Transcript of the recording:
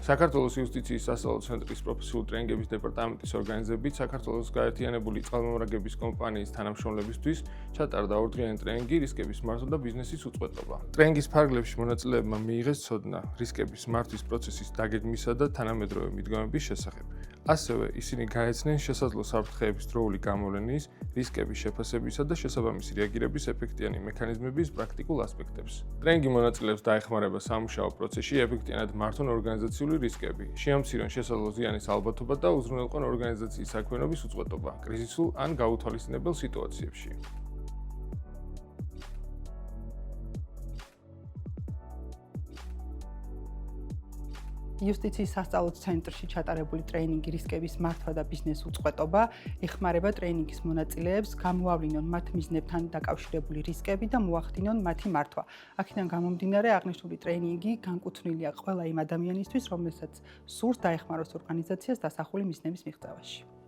საქართველოს იუსტიციის სასწავლო ცენტრის პროფესიული ტრენინგების დეპარტამენტის ორგანიზებით საქართველოს გაერთიანებული წყალმომრაგების კომპანიის თანამშრომლებისთვის ჩატარდა ორდღიანი ტრენინგი რისკების მართვა და ბიზნესის უწყვეტობა. ტრენინგის ფარგლებში მონაწილეებმა მიიღეს ცოდნა რისკების მართვის პროცესის დაგეგმისა და თანამედროვე მიდგომების შესახებ. ასევე ისინი გაეცნენ შესაძლო საფრთხეების დროული გამოვლენის, რისკების შეფასებისა და შესაბამისი რეაგირების ეფექტიანი მექანიზმების პრაქტიკულ ასპექტებს. ტრენინგი მონაწილეებს დაეხმარება სამუშაო პროცესში ეფექტიანად მართონ ორგანიზაციული რისკები, შეამცირონ შესაძლო ზიანის ალბათობა და უზრუნველყონ ორგანიზაციის საქმიანობის უწყვეტობა კრიზისულ ან გაუთვალისწინებელ სიტუაციებში. იუსტიციის სასწავლო ცენტრში ჩატარებული ტრეინინგი რისკების მართვა და ბიზნეს უწყვეტობა ეხმარება ტრეინინგის მონაწილეებს გამოავლინონ მათ მიზნებთან დაკავშირებული რისკები და მოახდინონ მათი მართვა. აქედან გამომდინარე, აღნიშნული ტრეინინგი განკუთვნილია ყველა იმ ადამიანისთვის, რომელსაც სურს დაეხმაროს ორგანიზაციას დასახული მიზნების მიღწევაში.